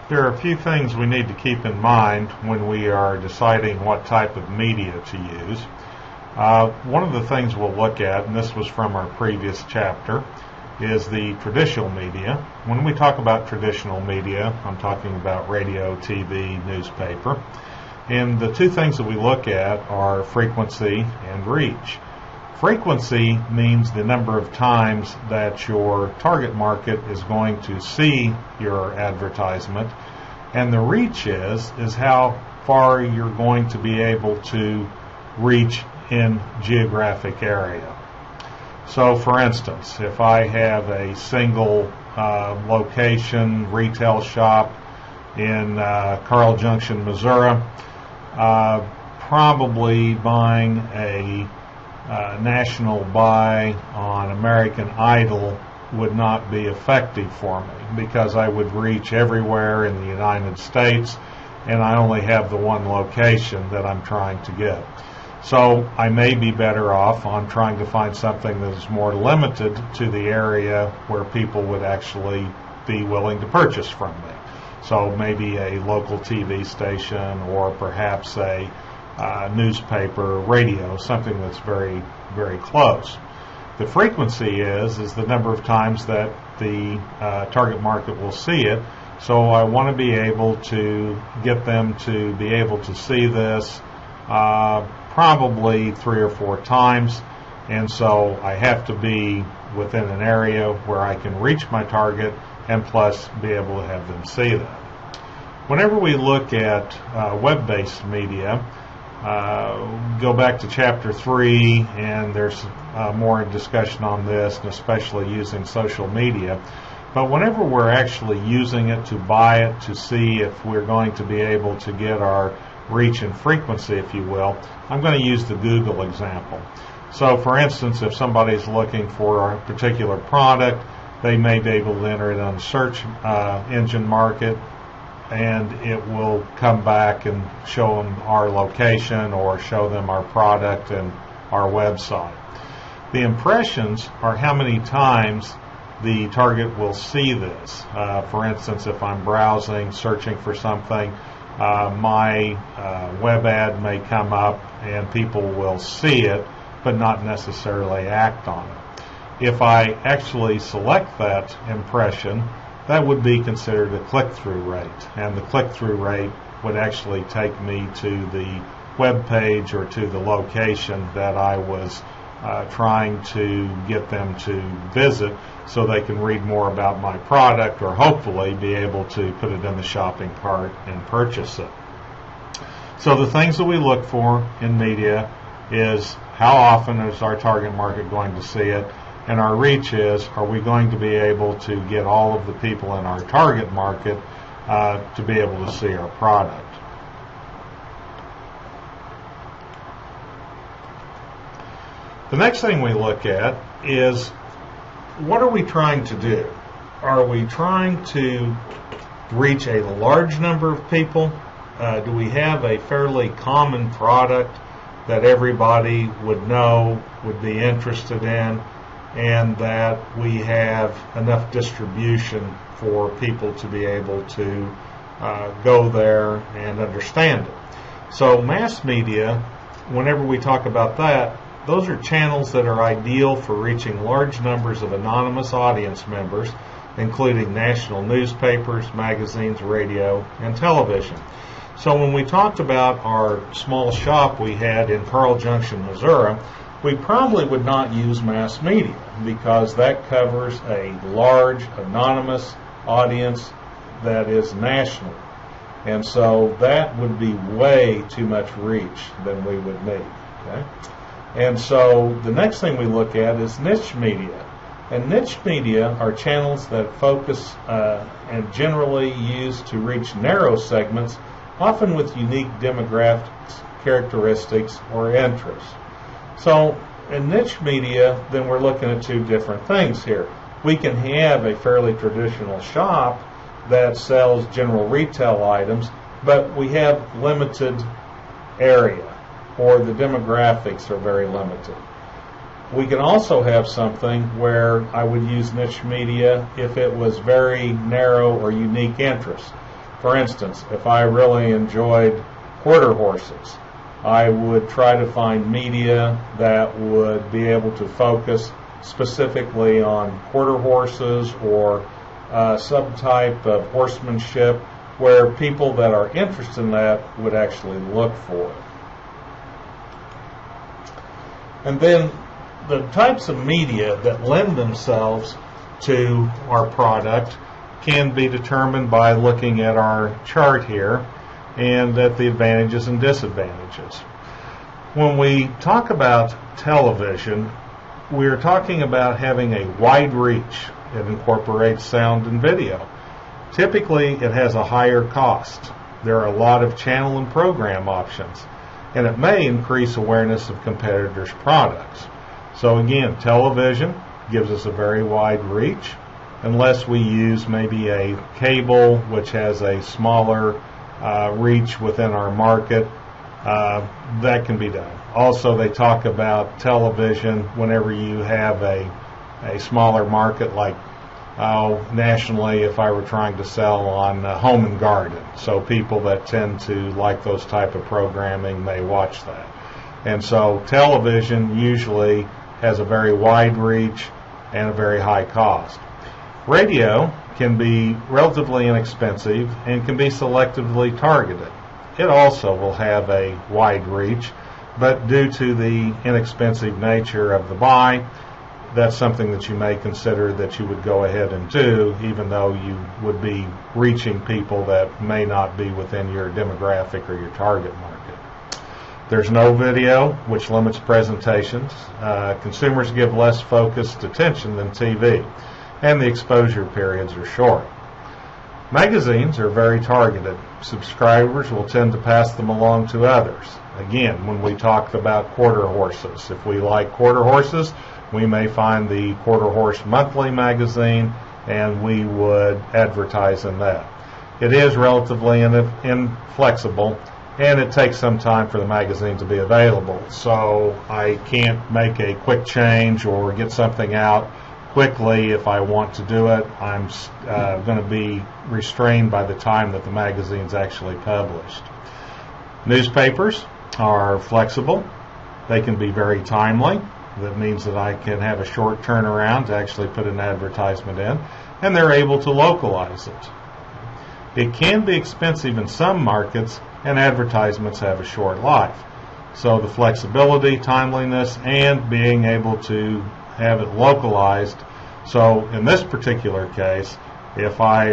There are a few things we need to keep in mind when we are deciding what type of media to use. One of the things we'll look at, and this was from our previous chapter, is the traditional media. When we talk about traditional media, I'm talking about radio, TV, newspaper. And the two things that we look at are frequency and reach. Frequency means the number of times that your target market is going to see your advertisement, and the reach is how far you're going to be able to reach in geographic area. So for instance, if I have a single location retail shop in Carl Junction, Missouri, probably buying a national buy on American Idol would not be effective for me because I would reach everywhere in the United States and I only have the one location that I'm trying to get. So I may be better off on trying to find something that is more limited to the area where people would actually be willing to purchase from me. So maybe a local TV station or perhaps a newspaper, radio, something that's very, very close. The frequency is the number of times that the target market will see it. So I want to be able to get them to be able to see this probably 3 or 4 times, and so I have to be within an area where I can reach my target and plus be able to have them see that. Whenever we look at web-based media, go back to chapter 3, and there's more discussion on this, and especially using social media. But whenever we're actually using it to buy it, to see if we're going to be able to get our reach and frequency, if you will, I'm going to use the Google example. So for instance, if somebody's looking for a particular product, they may be able to enter it on the search engine market, and it will come back and show them our location or show them our product and our website. The impressions are how many times the target will see this. For instance, if I'm browsing, searching for something, my web ad may come up and people will see it but not necessarily act on it. If I actually select that impression, that would be considered a click-through rate, and the click-through rate would actually take me to the web page or to the location that I was trying to get them to visit so they can read more about my product or hopefully be able to put it in the shopping cart and purchase it. So the things that we look for in media is how often is our target market going to see it, and our reach is, are we going to be able to get all of the people in our target market to be able to see our product. The next thing we look at is, what are we trying to do? Are we trying to reach a large number of people? Do we have a fairly common product that everybody would know, would be interested in, and that we have enough distribution for people to be able to go there and understand it? So mass media, whenever we talk about that, those are channels that are ideal for reaching large numbers of anonymous audience members, including national newspapers, magazines, radio, and television. So when we talked about our small shop we had in Carl Junction, Missouri, we probably would not use mass media because that covers a large anonymous audience that is national. And so that would be way too much reach than we would need. Okay? And so the next thing we look at is niche media. And niche media are channels that focus and generally used to reach narrow segments, often with unique demographics, characteristics, or interests. So in niche media, then we're looking at two different things here. We can have a fairly traditional shop that sells general retail items, but we have limited area, or the demographics are very limited. We can also have something where I would use niche media if it was very narrow or unique interest. For instance, if I really enjoyed quarter horses, I would try to find media that would be able to focus specifically on quarter horses or subtype of horsemanship where people that are interested in that would actually look for it. And then the types of media that lend themselves to our product can be determined by looking at our chart here and at the advantages and disadvantages. When we talk about television, we're talking about having a wide reach. It incorporates sound and video. Typically, it has a higher cost. There are a lot of channel and program options, and it may increase awareness of competitors' products. So again, television gives us a very wide reach, unless we use maybe a cable which has a smaller reach within our market. That can be done. Also, they talk about television whenever you have a smaller market, like nationally, if I were trying to sell on Home and Garden. So people that tend to like those type of programming may watch that. And so television usually has a very wide reach and a very high cost. Radio can be relatively inexpensive and can be selectively targeted. It also will have a wide reach, but due to the inexpensive nature of the buy, that's something that you may consider that you would go ahead and do, even though you would be reaching people that may not be within your demographic or your target market. There's no video, which limits presentations. Consumers give less focused attention than TV, and the exposure periods are short. Magazines are very targeted. Subscribers will tend to pass them along to others. Again, when we talk about quarter horses, if we like quarter horses, we may find the Quarter Horse Monthly magazine, and we would advertise in that. It is relatively inflexible, and it takes some time for the magazine to be available. So I can't make a quick change or get something out quickly. If I want to do it, I'm going to be restrained by the time that the magazine's actually published. Newspapers are flexible. They can be very timely. That means that I can have a short turnaround to actually put an advertisement in, and they're able to localize it. It can be expensive in some markets, and advertisements have a short life. So the flexibility, timeliness, and being able to have it localized. So in this particular case, if I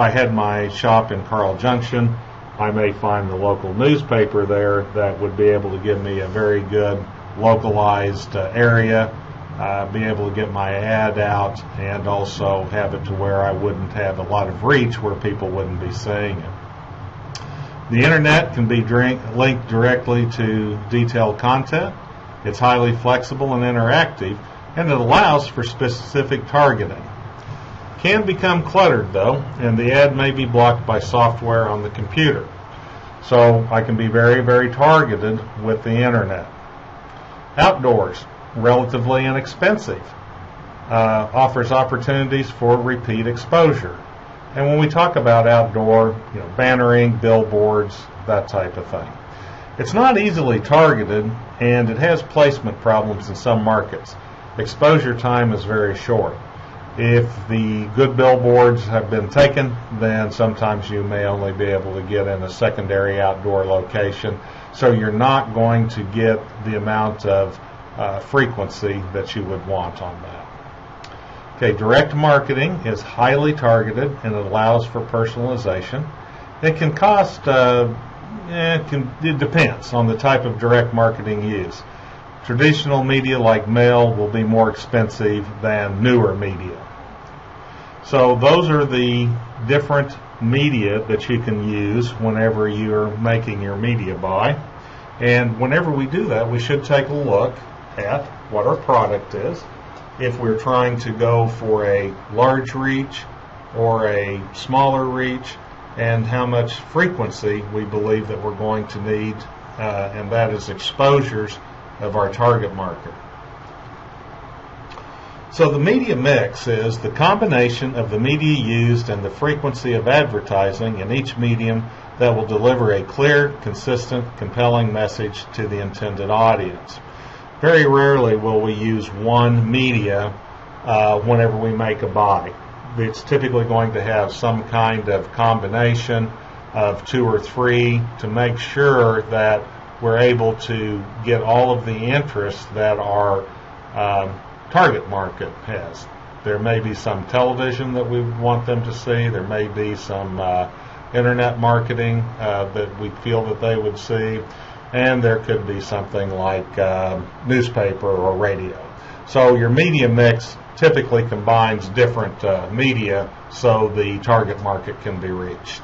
had my shop in Carl Junction, I may find the local newspaper there that would be able to give me a very good localized area, be able to get my ad out, and also have it to where I wouldn't have a lot of reach where people wouldn't be seeing it. The internet can be linked directly to detailed content. It's highly flexible and interactive, and it allows for specific targeting. Can become cluttered though, and the ad may be blocked by software on the computer. So I can be very, very targeted with the internet. Outdoors, relatively inexpensive, offers opportunities for repeat exposure. And when we talk about outdoor, bannering, billboards, that type of thing. It's not easily targeted, and it has placement problems in some markets. Exposure time is very short. If the good billboards have been taken, then sometimes you may only be able to get in a secondary outdoor location. So you're not going to get the amount of frequency that you would want on that. Okay, direct marketing is highly targeted, and it allows for personalization. It can cost, it depends on the type of direct marketing used. Traditional media like mail will be more expensive than newer media. So those are the different media that you can use whenever you're making your media buy. And whenever we do that, we should take a look at what our product is. If we're trying to go for a large reach or a smaller reach, and how much frequency we believe that we're going to need, and that is exposures of our target market. So the media mix is the combination of the media used and the frequency of advertising in each medium that will deliver a clear, consistent, compelling message to the intended audience. Very rarely will we use one media whenever we make a buy. It's typically going to have some kind of combination of two or three to make sure that we're able to get all of the interests that our target market has. There may be some television that we want them to see. There may be some internet marketing that we feel that they would see. And there could be something like newspaper or radio. So your media mix typically combines different media so the target market can be reached.